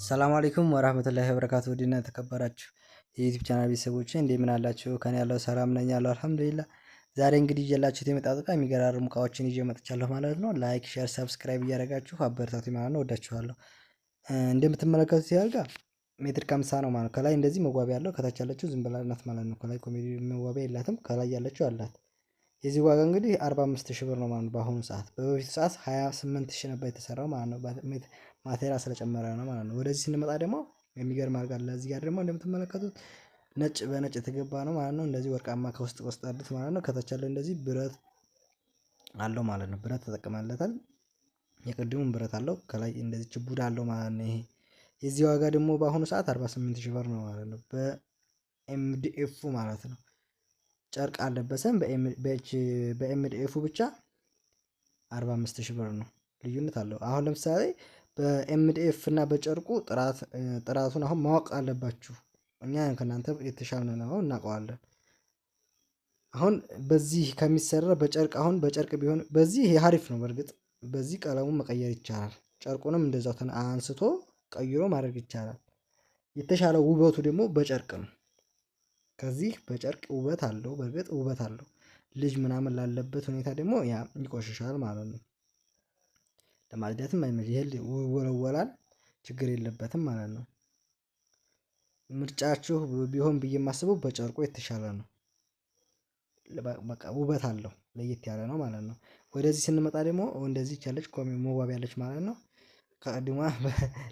ሰላም አለይኩም ወራህመቱላሂ ወበረካቱ ውድና የተከበራችሁ የዩቲዩብ ቻናል ቤተሰቦቼ እንደምን አላችሁ? ከኔ ያለው ሰላም ነኝ ያለው አልሐምዱሊላህ። ዛሬ እንግዲህ ይዤላችሁት የመጣሁት ዕቃ የሚገራርሙ እቃዎችን ይዤ መጥቻለሁ ማለት ነው። ላይክ፣ ሼር፣ ሰብስክራይብ እያደረጋችሁ አበረታቱኝ ማለት ነው። ወዳችኋለሁ። እንደምትመለከቱት ይህ አልጋ ሜትር ከሃምሳ ነው ማለት ነው። ከላይ እንደዚህ መዋቢያ ያለው ከታች ያለችው ዝም ብላ ናት ማለት ነው። ከላይ ኮሜዲ መዋቢያ የላትም፣ ከላይ ያለችው አላት። የዚህ ዋጋ እንግዲህ 45,000 ብር ነው ማለት ነው በአሁኑ ሰዓት። በበፊቱ ሰዓት 28,000 ነበር የተሰራው ማለት ነው። ማቴሪያል ስለጨመረ ነው ማለት ነው። ወደዚህ ስንመጣ ደግሞ የሚገርም አልጋ አለ። እዚህ ጋር ደግሞ እንደምትመለከቱት ነጭ በነጭ የተገባ ነው ማለት ነው። እንደዚህ ወርቃማ ከውስጥ አሉት ማለት ነው። ከታች ያለው እንደዚህ ብረት አለው ማለት ነው። ብረት ተጠቅመንለታል። የቅድሙም ብረት አለው። ከላይ እንደዚህ ችቡድ አለው ማለት ነው። ይሄ የዚህ ዋጋ ደግሞ በአሁኑ ሰዓት 48,000 ብር ነው ማለት ነው። በኤምዲኤፉ ማለት ነው። ጨርቅ አልለበሰም። በኤምዲኤፉ ብቻ 45,000 ብር ነው። ልዩነት አለው። አሁን ለምሳሌ በኤምዲኤፍ እና በጨርቁ ጥራቱን አሁን ማወቅ አለባችሁ። እኛ ከእናንተ የተሻልን ነው እናውቀዋለን። አሁን በዚህ ከሚሰራ በጨርቅ አሁን በጨርቅ ቢሆን በዚህ ይሄ አሪፍ ነው። በርግጥ በዚህ ቀለሙን መቀየር ይቻላል። ጨርቁንም እንደዛው አንስቶ ቀይሮ ማድረግ ይቻላል። የተሻለ ውበቱ ደግሞ በጨርቅ ነው። ከዚህ በጨርቅ ውበት አለው። በርግጥ ውበት አለው። ልጅ ምናምን ላለበት ሁኔታ ደግሞ ያ ይቆሽሻል ማለት ነው። ለማጽዳትም አይመች። ይሄ ይወለወላል፣ ችግር የለበትም ማለት ነው። ምርጫችሁ ቢሆን ብዬ የማስበው በጨርቁ የተሻለ ነው። በቃ ውበት አለው፣ ለየት ያለ ነው ማለት ነው። ወደዚህ ስንመጣ ደግሞ እንደዚህ ያለች መዋቢያ ያለች ማለት ነው። ከቅድሟ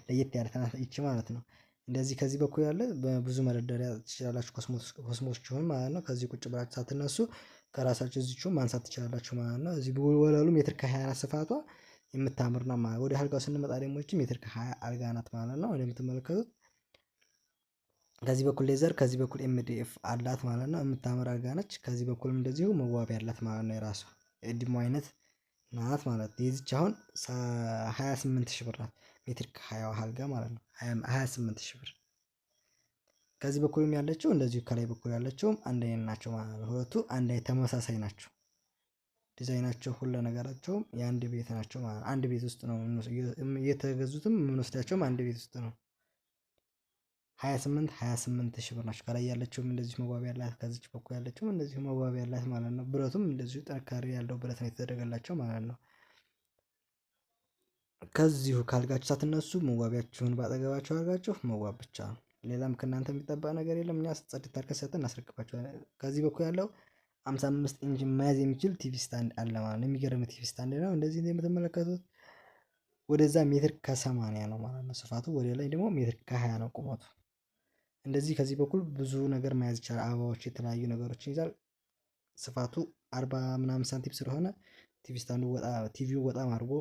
ለየት ያለ ይቺ ማለት ነው። እንደዚህ ከዚህ በኩል ያለ በብዙ መደርደሪያ ትችላላችሁ። ኮስሞቲክሱን ማለት ነው። ከዚህ ቁጭ ብላችሁ ሳትነሱ ከራሳችሁ እዚቹ ማንሳት ትችላላችሁ ማለት ነው። እዚህ ወለሉ ሜትር ከ24 ስፋቷ የምታምር ነው ማለት ነው። ወደ አልጋው ስንመጣ ደግሞ እቺ ሜትር ከ20 አልጋ ናት ማለት ነው። እንደምትመለከቱት ከዚህ በኩል ሌዘር ከዚህ በኩል ኤምዲኤፍ አላት ማለት ነው። የምታምር አልጋ ነች። ከዚህ በኩልም እንደዚሁ መዋቢያ አላት ማለት ነው። የራሷ የዲሞ አይነት ናት ማለት ነው። የዚች አሁን 28,000 ብር ናት። ሜትር ከ20 አልጋ ማለት ነው። 28,000 ብር። ከዚህ በኩልም ያለችው እንደዚሁ ከላይ በኩል ያለችውም አንድ አይነት ናቸው ማለት ነው። ሁለቱ አንድ አይነት ተመሳሳይ ናቸው። ዲዛይናቸው ሁሉ ነገራቸውም የአንድ ቤት ናቸው ማለት ነው። አንድ ቤት ውስጥ ነው የተገዙትም የምንወስዳቸውም አንድ ቤት ውስጥ ነው። 28,000 ብር ናቸው። ከላይ ያለችውም እንደዚሁ መዋቢያ ያላት፣ ከዚች በኩል ያለችውም እንደዚሁ መዋቢያ ያላት ማለት ነው። ብረቱም እንደዚሁ ጥንካሬ ያለው ብረት ነው የተደረገላቸው ማለት ነው። ከዚሁ ካልጋችሁ ሳትነሱ መዋቢያችሁን ባጠገባችሁ አድርጋችሁ መዋብ ብቻ ነው። ሌላም ከእናንተ የሚጠበቅ ነገር የለም። እኛ ጽድት አድርገን ሰጥተን እናስረክባችኋለን። ከዚህ በኩል ያለው 55 ኢንች መያዝ የሚችል ቲቪ ስታንድ አለ ማለት ነው። የሚገርም ቲቪ ስታንድ ነው። እንደዚህ የምትመለከቱት ወደዛ ሜትር ከ80 ነው ማለት ነው ስፋቱ። ወደ ላይ ደግሞ ሜትር ከ20 ነው ቁመቱ። እንደዚህ ከዚህ በኩል ብዙ ነገር መያዝ ይቻላል። አበባዎች፣ የተለያዩ ነገሮችን ይዛል። ስፋቱ 40 ምናምን ሳንቲም ስለሆነ ቲቪ ስታንዱ ቲቪው በጣም አድርጎ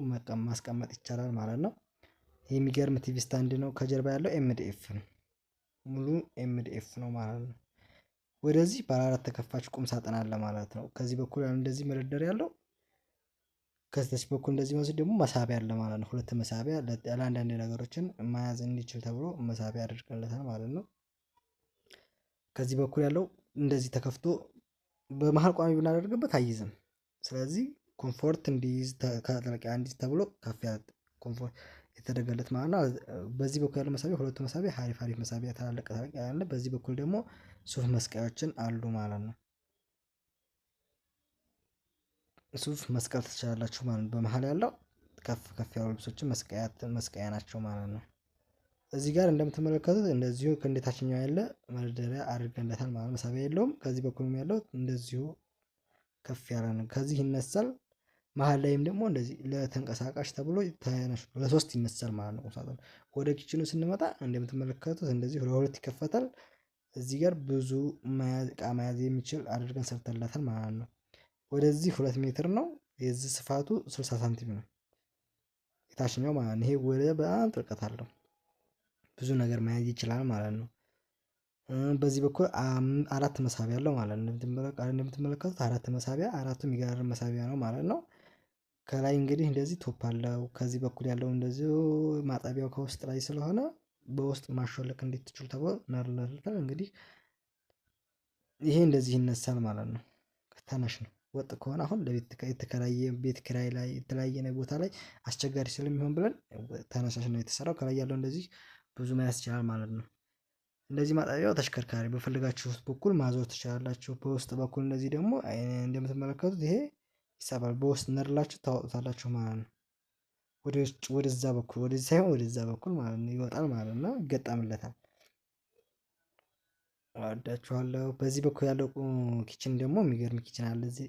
ማስቀመጥ ይቻላል ማለት ነው። የሚገርም ቲቪ ስታንድ ነው። ከጀርባ ያለው ኤምዲኤፍ ነው። ሙሉ ኤምዲኤፍ ነው ማለት ነው። ወደዚህ ባለ 4 ተከፋች ቁም ሳጥን አለ ማለት ነው። ከዚህ በኩል እንደዚህ መደርደሪያ ያለው፣ ከዚህ በኩል እንደዚህ መስል ደግሞ መሳቢያ አለ ማለት ነው። ሁለት መሳቢያ ለአንዳንድ ነገሮችን መያዝ እንዲችል ተብሎ መሳቢያ አድርገንለታል ማለት ነው። ከዚህ በኩል ያለው እንደዚህ ተከፍቶ በመሃል ቋሚ ብናደርግበት አይይዝም። ስለዚህ ኮምፎርት እንዲይዝ ከጥልቂያ እንዲይዝ ተብሎ ከፍ ያለ ኮምፎርት የተደረገለት ማለት ነው። በዚህ በኩል ያለው መሳቢያ ሁለቱ መሳቢያ አሪፍ መሳቢያ ተላለቀ ያለ፣ በዚህ በኩል ደግሞ ሱፍ መስቀያዎችን አሉ ማለት ነው። ሱፍ መስቀል ትችላላችሁ ማለት ነው። በመሃል ያለው ከፍ ያሉ ልብሶችን መስቀያ ናቸው ማለት ነው። እዚህ ጋር እንደምትመለከቱት እንደዚሁ ከእንዴታችኛው ያለ መደርደሪያ አድርገንለታል ማለት ነው። መሳቢያ የለውም። ከዚህ በኩልም ያለው እንደዚሁ ከፍ ያለ ነው። ከዚህ ይነሳል። መሃል ላይም ደግሞ እንደዚህ ለተንቀሳቃሽ ተብሎ ለሶስት ይነሳል ማለት ነው ቁምሳጥኑ። ወደ ኪችኑ ስንመጣ እንደምትመለከቱት እንደዚህ ለሁለት ይከፈታል። እዚህ ጋር ብዙ እቃ መያዝ የሚችል አድርገን ሰርተንለታል ማለት ነው። ወደዚህ 2 ሜትር ነው። የዚህ ስፋቱ 60 ሳንቲም ነው የታችኛው ማለት ነው። ይሄ ወደ በጣም ጥልቀት አለው። ብዙ ነገር መያዝ ይችላል ማለት ነው። በዚህ በኩል 4 መሳቢያ አለው ማለት ነው። እንደምትመለከቱት 4 መሳቢያ፣ አራቱም የሚገራርም መሳቢያ ነው ማለት ነው። ከላይ እንግዲህ እንደዚህ ቶፕ አለው። ከዚህ በኩል ያለው እንደዚሁ ማጠቢያው ከውስጥ ላይ ስለሆነ በውስጥ ማሾለክ እንድትችሉ ተብሎ እናደርጋለን። እንግዲህ ይሄ እንደዚህ ይነሳል ማለት ነው። ተነሽ ነው። ወጥ ከሆነ አሁን ለቤት የተከራየ ቤት ኪራይ ላይ የተለያየ ቦታ ላይ አስቸጋሪ ስለሚሆን ብለን ተነሳሽ ነው የተሰራው። ከላይ ያለው እንደዚህ ብዙ መያዝ ይችላል ማለት ነው። እንደዚህ ማጠቢያው ተሽከርካሪ በፈለጋችሁት በኩል ማዞር ትችላላችሁ። በውስጥ በኩል እንደዚህ ደግሞ እንደምትመለከቱት ይሄ ይሳባል። በውስጥ ነድላችሁ ታወጡታላችሁ ማለት ነው። ወደዛ በኩል ወደዚህ ሳይሆን ወደዛ በኩል ማለት ነው ይወጣል ማለት ነው። ይገጠምለታል። እወዳችኋለሁ። በዚህ በኩል ያለው ኪችን ደግሞ የሚገርም ኪችን አለ። እዚህ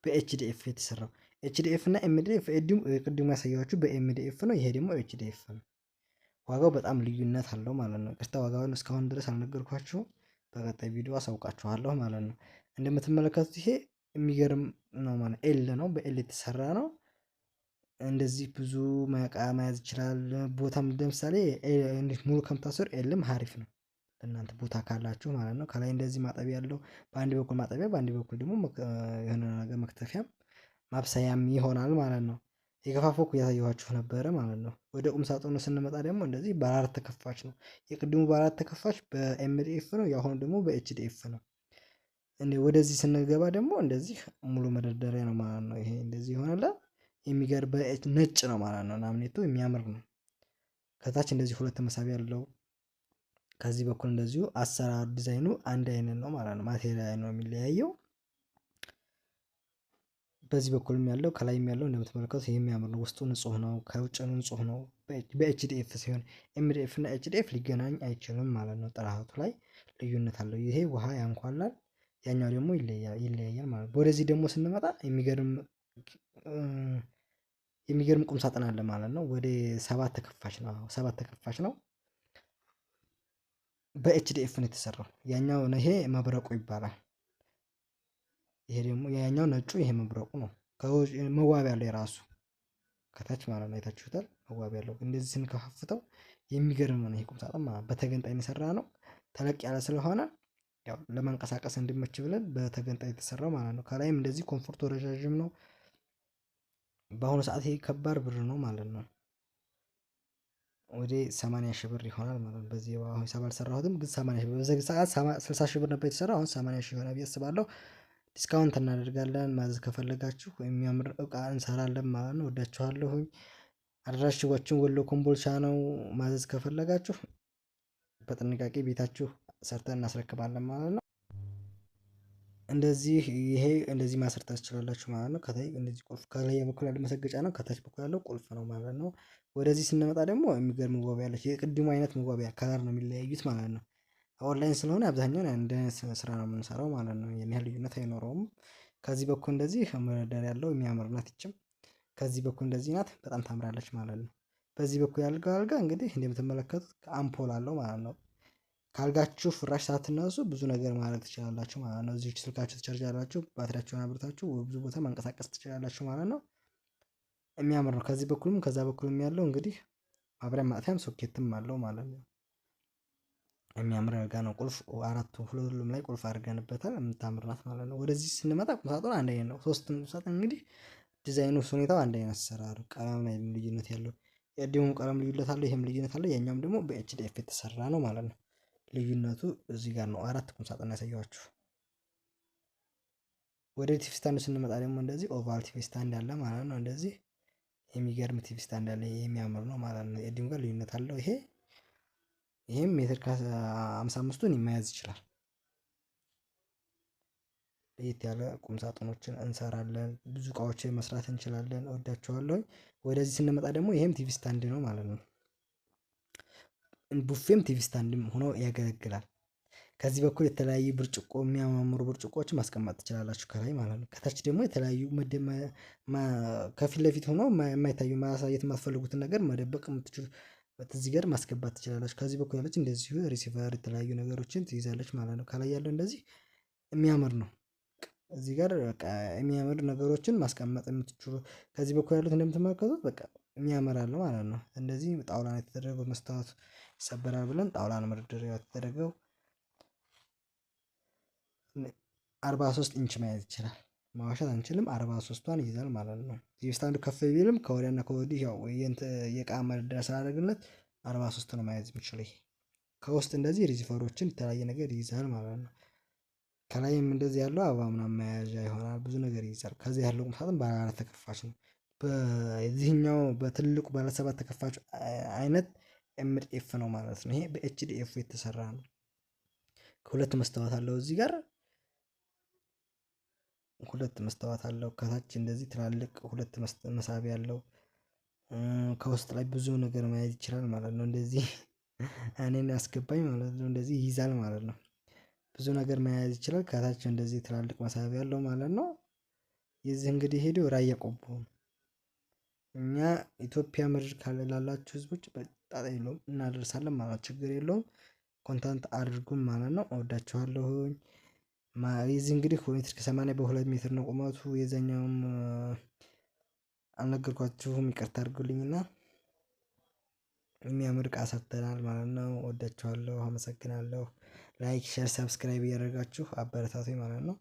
በኤችዲኤፍ የተሰራው ኤችዲኤፍ እና ኤምዲኤፍ ቅድሙ ያሳያችሁ በኤምዲኤፍ ነው። ይሄ ደግሞ ኤችዲኤፍ ነው። ዋጋው በጣም ልዩነት አለው ማለት ነው። ቅርታ ዋጋውን እስካሁን ድረስ አልነገርኳችሁም። በቀጣይ ቪዲዮ አሳውቃችኋለሁ ማለት ነው። እንደምትመለከቱት ይሄ የሚገርም ነው ማለት ኤል ነው። በኤል የተሰራ ነው። እንደዚህ ብዙ እቃ መያዝ ይችላል። ቦታም ለምሳሌ ሙሉ ከምታሰሩ ኤልም ሀሪፍ ነው ለእናንተ ቦታ ካላችሁ ማለት ነው። ከላይ እንደዚህ ማጠቢያ ያለው በአንድ በኩል ማጠቢያ በአንድ በኩል ደግሞ የሆነ ነገር መክተፊያም ማብሰያም ይሆናል ማለት ነው። የከፋፎኩ እያሳየኋችሁ ነበረ ማለት ነው። ወደ ቁም ሳጥኑ ስንመጣ ደግሞ እንደዚህ በአራት ተከፋች ነው። የቅድሙ በአራት ተከፋች በኤምዲኤፍ ነው። የአሁኑ ደግሞ በኤችዲኤፍ ነው። ወደዚህ ስንገባ ደግሞ እንደዚህ ሙሉ መደርደሪያ ነው ማለት ነው። ይሄ እንደዚህ ይሆናል። የሚገርም ነጭ ነው ማለት ነው። ናምኔቱ የሚያምር ነው። ከታች እንደዚህ ሁለት መሳቢያ ያለው ከዚህ በኩል እንደዚሁ አሰራር ዲዛይኑ አንድ አይነት ነው ማለት ነው። ማቴሪያል ነው የሚለያየው። በዚህ በኩልም ያለው ከላይም ያለው እንደምትመለከቱት ይሄ የሚያምር ነው። ውስጡ ንጹህ ነው፣ ከውጭ ንጹህ ነው። በኤችዲኤፍ ሲሆን ኤምዲኤፍ እና ኤችዲኤፍ ሊገናኝ አይችልም ማለት ነው። ጥራቱ ላይ ልዩነት አለው። ይሄ ውሃ ያንኳላል፣ ያኛው ደግሞ ይለያያል ማለት ነው። ወደዚህ ደግሞ ስንመጣ የሚገርም ቁም ሳጥን አለ ማለት ነው። ወደ ሰባት ተከፋች ነው። በኤችዲኤፍ ነው የተሰራው። ያኛው ይሄ መብረቁ ይባላል። ይሄ ደግሞ ያኛው ነጩ፣ ይሄ መብረቁ ነው። መዋቢያ ያለው የራሱ ከታች ማለት ነው። አይታችሁታል። መዋቢያ ያለው እንደዚህ ስንከፋፍተው የሚገርም ነው። ይሄ ቁም ሳጥን ማለት በተገንጣይ የተሰራ ነው። ተለቅ ያለ ስለሆነ ያው ለመንቀሳቀስ እንዲመች ብለን በተገንጣይ የተሰራው ማለት ነው። ከላይም እንደዚህ ኮምፎርቱ ረዣዥም ነው። በአሁኑ ሰዓት ይሄ ከባድ ብር ነው ማለት ነው። ወደ 80 ሺህ ብር ይሆናል ማለት ነው። በዚህ አሁን ሂሳብ አልሰራሁትም ግን 80 ሺህ ብር በዚህ ሰዓት 60 ሺህ ብር ነበር የተሰራው። አሁን 80 ሺህ ይሆናል ብዬ አስባለሁ። ዲስካውንት እናደርጋለን። ማዘዝ ከፈለጋችሁ የሚያምር እቃ እንሰራለን ማለት ነው። ወዳችኋለሁኝ። አድራሻችን ወሎ ኮምቦልቻ ነው። ማዘዝ ከፈለጋችሁ በጥንቃቄ ቤታችሁ ሰርተን እናስረክባለን ማለት ነው። እንደዚህ ይሄ እንደዚህ ማሰርታት ትችላላችሁ ማለት ነው። ከታይ እንደዚህ ቁልፍ ከላይ በኩል ያለው መሰገጫ ነው። ከታች በኩል ያለው ቁልፍ ነው ማለት ነው። ወደዚህ ስንመጣ ደግሞ የሚገርም መዋቢያ አለች። የቅድሙ አይነት መዋቢያ ከለር ነው የሚለያዩት ማለት ነው። ኦንላይን ስለሆነ አብዛኛውን አንድ አይነት ስራ ነው የምንሰራው ማለት ነው። ያን ያህል ልዩነት አይኖረውም። ከዚህ በኩል እንደዚህ መደርደሪያ ያለው የሚያምር ናት። ይችም ከዚህ በኩል እንደዚህ ናት። በጣም ታምራለች ማለት ነው። በዚህ በኩል ያልጋ አልጋ እንግዲህ እንደምትመለከቱት አምፖል አለው ማለት ነው። ካልጋችሁ ፍራሽ ሳትነሱ ብዙ ነገር ማድረግ ትችላላችሁ ማለት ነው። እዚህ ስልካችሁ ትቻርጃላችሁ፣ ባትሪያችሁን አብርታችሁ ብዙ ቦታ ማንቀሳቀስ ትችላላችሁ ማለት ነው። የሚያምር ነው። ከዚህ በኩልም ከዛ በኩልም ያለው እንግዲህ ማብሪያ ማጥፊያም ሶኬትም አለው ማለት ነው። የሚያምር አልጋ ነው። ቁልፍ ሁሉም ላይ ቁልፍ አድርገንበታል። የምታምር ናት ማለት ነው። ወደዚህ ስንመጣ ቁምሳጥኑ አንድ አይነት ነው። ሶስት ቁምሳጥን እንግዲህ ዲዛይኑ ሁኔታው አንድ አይነት አሰራሩ ቀለም ላይ ልዩነት ያለው የቀደሙም ቀለም ልዩነት አለው፣ ይሄም ልዩነት አለው። ያኛውም ደግሞ በኤችዲኤፍ የተሰራ ነው ማለት ነው። ልዩነቱ እዚህ ጋር ነው። አራት ቁምሳጥን ያሳያችሁ። ወደ ቲቪ ስታንድ ስንመጣ ደግሞ እንደዚህ ኦቫል ቲቪ ስታንድ አለ ማለት ነው። እንደዚህ የሚገርም ቲቪ ስታንድ አለ። የሚያምር ነው ማለት ነው። የቀደሙ ጋር ልዩነት አለው። ይሄም ሜትር ከ55ቱን መያዝ ይችላል። ለየት ያለ ቁም ሳጥኖችን እንሰራለን። ብዙ እቃዎችን መስራት እንችላለን። እወዳቸዋለሁ። ወደዚህ ስንመጣ ደግሞ ይሄም ቲቪ ስታንድ ነው ማለት ነው። ቡፌም ቲቪ ስታንድም ሆኖ ያገለግላል። ከዚህ በኩል የተለያዩ ብርጭቆ የሚያማምሩ ብርጭቆዎችን ማስቀመጥ ትችላላችሁ ከላይ ማለት ነው። ከታች ደግሞ የተለያዩ ከፊት ለፊት ሆኖ የማይታዩ ማሳየት የማትፈልጉትን ነገር መደበቅ የምትችሉ እዚህ ጋር ማስገባት ትችላላችሁ። ከዚህ በኩል ያለች እንደዚሁ ሪሲቨር የተለያዩ ነገሮችን ትይዛለች ማለት ነው። ከላይ ያለው እንደዚህ የሚያምር ነው። እዚህ ጋር በቃ የሚያምር ነገሮችን ማስቀመጥ የምትችሉ ከዚህ በኩል ያሉት እንደምትመለከቱት በቃ የሚያምር አለ ማለት ነው። እንደዚህ ጣውላ ነው የተደረገው። መስታወት ይሰበራል ብለን ጣውላ ነው መደርደሪያ የተደረገው። 43 ኢንች መያዝ ይችላል። ማዋሻት አንችልም። 43ቷን ይይዛል ማለት ነው። ቲቪ ስታንዱ ከፍ ቢልም ከወዲያና ከወዲህ ያው የእቃ መደርደሪያ ስላደረግለት 43 ነው መያዝ የሚችለው። ከውስጥ እንደዚህ ሪሲቨሮችን የተለያየ ነገር ይይዛል ማለት ነው። ከላይም እንደዚህ ያለው አበባ ምናምን መያዣ ይሆናል። ብዙ ነገር ይይዛል። ከዚህ ያለው ቁም ሳጥን ባለ 4 ተከፋች ነው። በዚህኛው በትልቁ ባለ 7 ተከፋች አይነት ኤምዲኤፍ ነው ማለት ነው። ይሄ በኤችዲኤፍ የተሰራ ነው። ከሁለት መስታወት አለው እዚህ ጋር ሁለት መስታወት አለው። ከታች እንደዚህ ትላልቅ ሁለት መሳቢያ አለው። ከውስጥ ላይ ብዙ ነገር መያዝ ይችላል ማለት ነው። እንደዚህ እኔን ያስገባኝ ማለት ነው። እንደዚህ ይይዛል ማለት ነው። ብዙ ነገር መያዝ ይችላል። ከታች እንደዚህ ትላልቅ መሳቢያ አለው ማለት ነው። የዚህ እንግዲህ ሄዶ ራያ ቆቦ እኛ ኢትዮጵያ ምድር ካለ ላላችሁ ህዝቦች በጣም የለውም እናደርሳለን ማለት ችግር የለውም። ኮንታንት አድርጉም ማለት ነው። እወዳችኋለሁኝ። የዚህ እንግዲህ ሜትር ከ80 በ2 ሜትር ነው ቁመቱ። የዛኛውም አልነገርኳችሁም ይቅርታ አድርጉልኝና የሚያምር እቃ ሰርተናል ማለት ነው። እወዳችኋለሁ፣ አመሰግናለሁ። ላይክ፣ ሼር፣ ሰብስክራይብ እያደረጋችሁ አበረታቱኝ ማለት ነው።